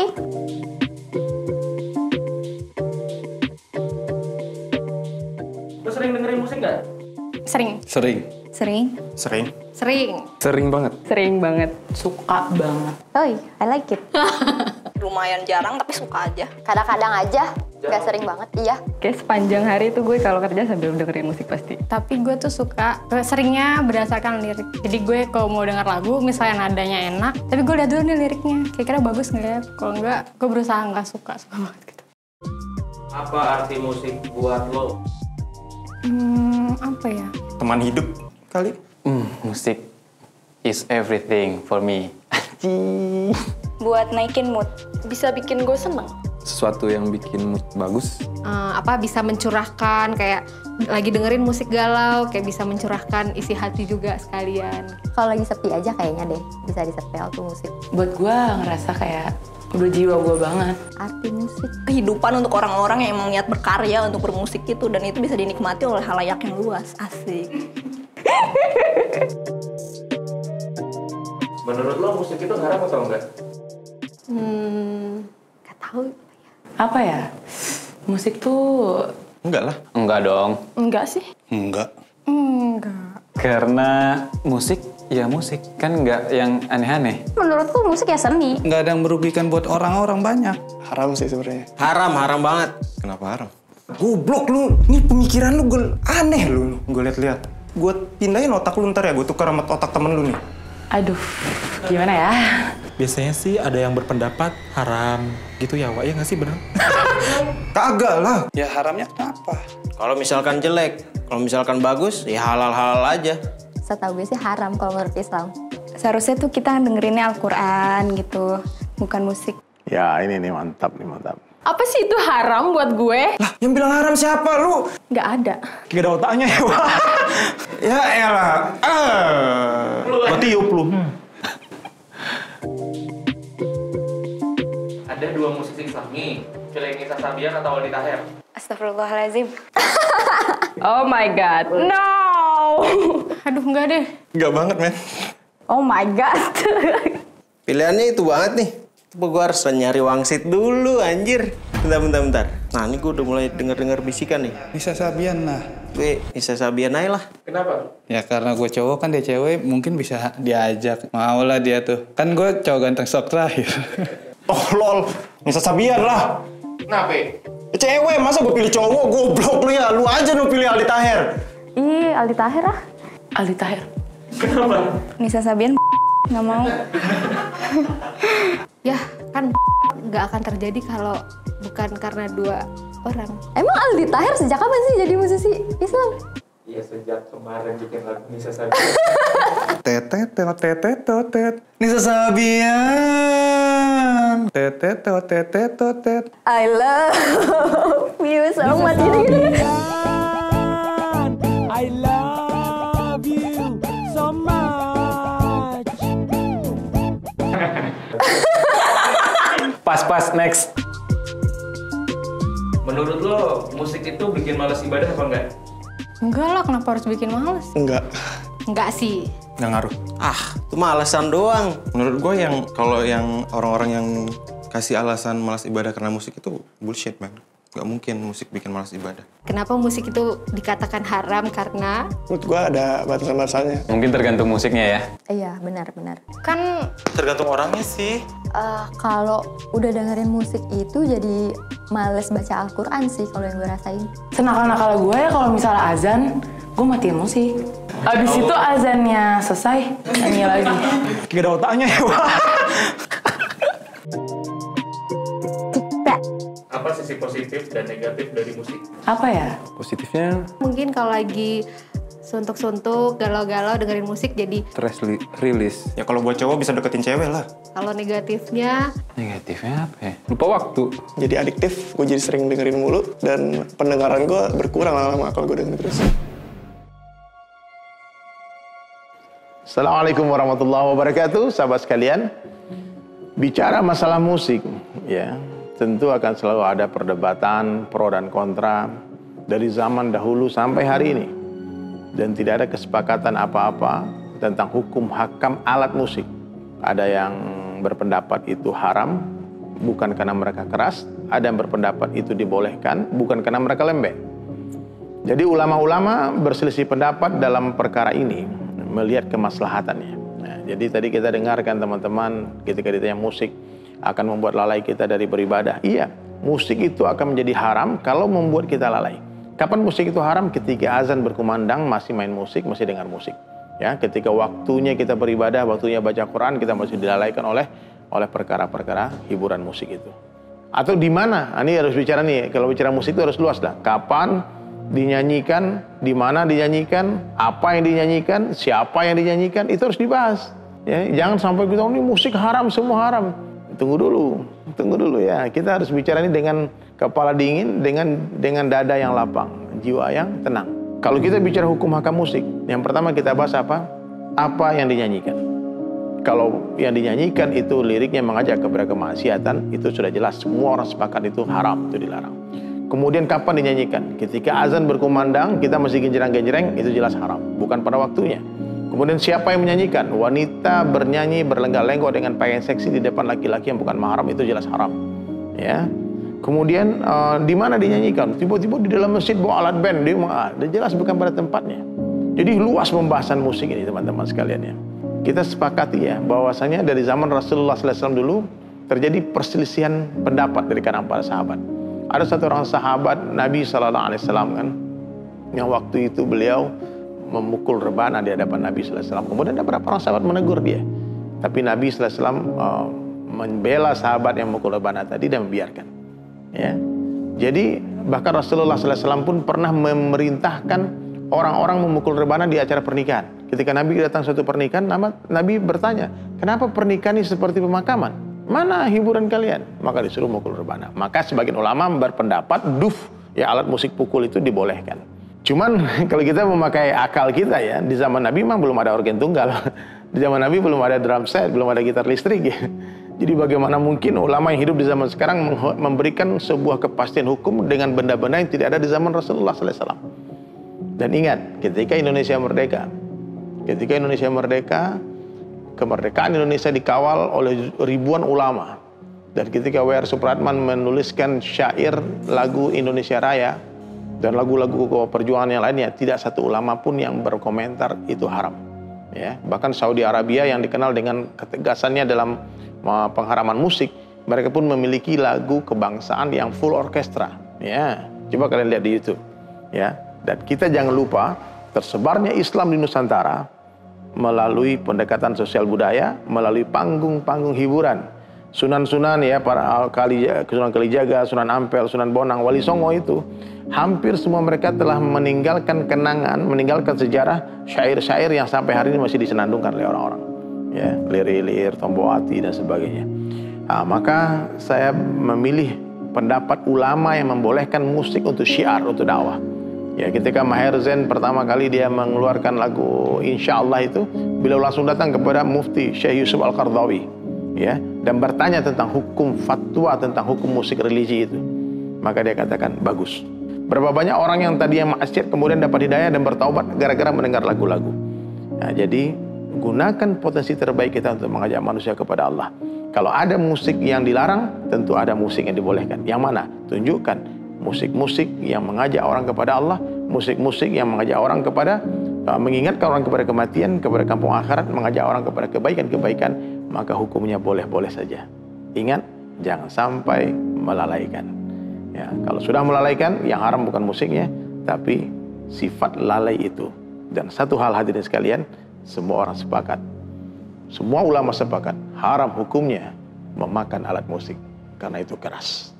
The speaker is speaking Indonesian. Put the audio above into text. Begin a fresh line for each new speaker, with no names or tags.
Bye.
Lo sering dengerin musik nggak?
Sering.
Sering.
Sering.
Sering.
Sering.
Sering banget.
Sering banget. Suka banget.
Oh, I like it.
Lumayan jarang tapi suka aja.
Kadang-kadang aja. Gak sering banget, iya.
Kayak sepanjang hari itu gue kalau kerja sambil dengerin musik pasti.
Tapi gue tuh suka, seringnya berdasarkan lirik. Jadi gue kalau mau denger lagu, misalnya nadanya enak, tapi gue lihat dulu nih liriknya, kira-kira bagus nggak ya? Kalau nggak, gue berusaha nggak suka banget gitu.
Apa arti musik buat lo?
Apa ya?
Teman hidup kali.
Musik is everything for me.
Buat naikin mood, bisa bikin gue seneng.
Sesuatu yang bikin mood bagus.
Bisa mencurahkan, kayak lagi dengerin musik galau, kayak bisa mencurahkan isi hati juga sekalian.
Kalau lagi sepi aja kayaknya deh, bisa disetel tuh musik.
Buat gue ngerasa kayak udah jiwa gue banget.
Arti musik.
Kehidupan untuk orang-orang yang emang niat berkarya untuk bermusik itu, dan itu bisa dinikmati oleh halayak yang luas. Asik.
Menurut lo musik itu haram atau enggak?
Gak tahu.
Apa ya? Musik tuh...
Enggak lah.
Enggak dong.
Enggak sih.
Enggak.
Enggak.
Karena musik ya musik, kan enggak yang aneh-aneh.
Menurutku musik ya seni.
Enggak ada yang merugikan buat orang-orang banyak.
Haram sih sebenarnya.
Haram banget.
Kenapa haram? Goblok lu. Ini pemikiran lu gue aneh lu. Gue liat-liat. Gue pindahin otak lu ntar ya. Gue tukar sama otak temen lu nih.
Aduh, gimana ya?
Biasanya sih ada yang berpendapat haram gitu ya, Wak, ya nggak sih benar?
Kagak lah. Ya haramnya kenapa?
Kalau misalkan jelek, kalau misalkan bagus, ya halal-halal aja.
Setahu gue sih haram kalau menurut Islam.
Seharusnya tuh kita dengerinnya Al-Quran gitu, bukan musik.
Ya ini nih mantap nih mantap.
Apa sih itu haram buat gue?
Lah, yang bilang haram siapa lu?
Nggak ada.
Gak ada otaknya ya, Wak. Ya elah. Gua tiup lu.
Ada dua musisi Islami, pilih Nisa Sabian atau Aldi Taher.
Astagfirullahaladzim. Oh my God, no! Aduh, enggak deh.
Enggak banget, men.
Oh my God.
Pilihannya itu banget nih. Gue harus nyari wangsit dulu, anjir. Bentar. Nah, ini gue udah mulai denger bisikan nih.
Nisa Sabian lah.
Gue Nisa Sabian aja lah. Kenapa?
Ya karena gue cowok kan dia cewek, mungkin bisa diajak. Mau lah dia tuh. Kan gue cowok ganteng sok terakhir. Oh lol, Nisa Sabian lah.
Kenapa?
Cewek, masa gue pilih cowok? Goblok lu ya. Lu aja lu pilih Aldi Taher.
Ih, Aldi Taher ah.
Aldi Taher.
Kenapa?
Nisa Sabian nggak mau. Ya, kan nggak akan terjadi kalau bukan karena dua orang.
Emang Aldi Taher sejak kapan sih jadi musisi Islam?
Iya, sejak kemarin bikin lagu Nisa Sabian.
Tetet. Nisa Sabian. Tetet.
I love you so much.
I love you so much.
Pas, next.
Menurut lo, musik itu bikin males ibadah apa enggak?
Enggak lah, kenapa harus bikin males?
Enggak.
Enggak sih.
Nggak ngaruh.
Itu mah alasan doang.
Menurut gue kalau yang orang-orang yang kasih alasan malas ibadah karena musik itu bullshit, man. Gak mungkin musik bikin malas ibadah.
Kenapa musik itu dikatakan haram? Karena
Menurut gua ada batasan-batasannya.
Mungkin tergantung musiknya ya.
Iya, benar.
kan
Tergantung orangnya sih.
Kalau udah dengerin musik itu jadi males baca Al-Quran sih kalau yang gue rasain.
Senakal-nakal gue ya kalau misalnya azan, gue matiin musik. Abis itu azannya selesai, nyanyi lagi.
Gak ada otaknya ya, Wak.
Apa sisi positif dan negatif dari musik?
Apa ya?
Positifnya
mungkin kalau lagi suntuk-suntuk, galau-galau dengerin musik jadi.
stress release. Ya kalau buat cowok bisa deketin cewek lah.
Kalau negatifnya
Negatifnya apa ya? Lupa waktu.
Jadi adiktif, gue jadi sering dengerin mulu dan pendengaran gue berkurang lama-lama kalau gue dengerin terus.
Assalamualaikum warahmatullahi wabarakatuh, sahabat sekalian. Bicara masalah musik, ya, tentu akan selalu ada perdebatan pro dan kontra dari zaman dahulu sampai hari ini. Dan tidak ada kesepakatan apa-apa tentang hukum hakam alat musik. Ada yang berpendapat itu haram, bukan karena mereka keras, ada yang berpendapat itu dibolehkan, bukan karena mereka lembek. Jadi ulama-ulama berselisih pendapat dalam perkara ini, melihat kemaslahatannya. Nah, jadi tadi kita dengarkan teman-teman, ketika ditanya musik akan membuat lalai kita dari beribadah. Iya, musik itu akan menjadi haram kalau membuat kita lalai. Kapan musik itu haram? Ketika azan berkumandang masih main musik, masih dengar musik. Ya, ketika waktunya kita beribadah, waktunya baca Quran, kita masih dilalaikan oleh perkara-perkara hiburan musik itu. Atau di mana? Ini harus bicara nih. Kalau bicara musik itu harus luas dah. Kapan dinyanyikan, di mana dinyanyikan, apa yang dinyanyikan, siapa yang dinyanyikan, itu harus dibahas. Ya, jangan sampai kita ini musik haram, semua haram. Tunggu dulu ya. Kita harus bicara ini dengan kepala dingin, dengan dada yang lapang, jiwa yang tenang. Kalau kita bicara hukum hakam musik, yang pertama kita bahas apa? Apa yang dinyanyikan. Kalau yang dinyanyikan itu liriknya mengajak kepada kemaksiatan, itu sudah jelas semua orang sepakat itu haram, itu dilarang. Kemudian kapan dinyanyikan? Ketika azan berkumandang, kita masih genjerang-genjreng, itu jelas haram, bukan pada waktunya. Kemudian siapa yang menyanyikan? Wanita bernyanyi berlenggak-lenggok dengan pakaian seksi di depan laki-laki yang bukan mahram, itu jelas haram. Ya. Kemudian di mana dinyanyikan? Tiba-tiba di dalam masjid bawa alat band, dia jelas bukan pada tempatnya. Jadi luas pembahasan musik ini teman-teman sekalian ya. Kita sepakati ya bahwasanya dari zaman Rasulullah SAW dulu terjadi perselisihan pendapat dari kalangan para sahabat. Ada satu orang sahabat Nabi SAW kan, yang waktu itu beliau memukul rebana di hadapan Nabi SAW. Kemudian ada beberapa orang sahabat menegur dia. Tapi Nabi SAW membela sahabat yang memukul rebana tadi dan membiarkan. Ya. Jadi bahkan Rasulullah SAW pun pernah memerintahkan orang-orang memukul rebana di acara pernikahan. Ketika Nabi datang suatu pernikahan, Nabi bertanya, kenapa pernikahan ini seperti pemakaman? Mana hiburan kalian? Maka disuruh mukul rebana. Maka sebagian ulama berpendapat duf, ya alat musik pukul itu dibolehkan. Cuman kalau kita memakai akal kita ya, di zaman Nabi memang belum ada organ tunggal. Di zaman Nabi belum ada drum set, belum ada gitar listrik ya. Jadi bagaimana mungkin ulama yang hidup di zaman sekarang memberikan sebuah kepastian hukum dengan benda-benda yang tidak ada di zaman Rasulullah SAW. Dan ingat, ketika Indonesia merdeka, kemerdekaan Indonesia dikawal oleh ribuan ulama. Dan ketika W.R. Supratman menuliskan syair lagu Indonesia Raya dan lagu-lagu perjuangan yang lainnya, tidak satu ulama pun yang berkomentar itu haram. Ya, bahkan Saudi Arabia yang dikenal dengan ketegasannya dalam pengharaman musik, mereka pun memiliki lagu kebangsaan yang full orkestra. Ya, coba kalian lihat di YouTube. Ya, dan kita jangan lupa tersebarnya Islam di Nusantara melalui pendekatan sosial budaya, melalui panggung-panggung hiburan. Sunan-sunan ya, para Sunan Kalijaga, Sunan Ampel, Sunan Bonang, Wali Songo itu hampir semua mereka telah meninggalkan kenangan, meninggalkan sejarah syair-syair yang sampai hari ini masih disenandungkan oleh orang-orang. Ya, Lir-Lir, Tomboati dan sebagainya. Nah, maka saya memilih pendapat ulama yang membolehkan musik untuk syiar, untuk dakwah. Ya, ketika Maher Zain pertama kali dia mengeluarkan lagu Insya Allah itu, beliau langsung datang kepada Mufti Syekh Yusuf Al-Qardawi, ya, dan bertanya tentang hukum fatwa tentang hukum musik religi itu. Maka dia katakan bagus. Berapa banyak orang yang tadi yang maksiat kemudian dapat hidayah dan bertaubat gara-gara mendengar lagu-lagu. Nah, jadi gunakan potensi terbaik kita untuk mengajak manusia kepada Allah. Kalau ada musik yang dilarang, tentu ada musik yang dibolehkan. Yang mana? Tunjukkan musik-musik yang mengajak orang kepada Allah, musik-musik yang mengajak orang kepada mengingatkan orang kepada kematian, kepada kampung akhirat, mengajak orang kepada kebaikan-kebaikan, maka hukumnya boleh-boleh saja. Ingat, jangan sampai melalaikan. Ya, kalau sudah melalaikan, yang haram bukan musiknya, tapi sifat lalai itu. Dan satu hal hadirin sekalian, semua orang sepakat, semua ulama sepakat, haram hukumnya memakan alat musik, karena itu keras.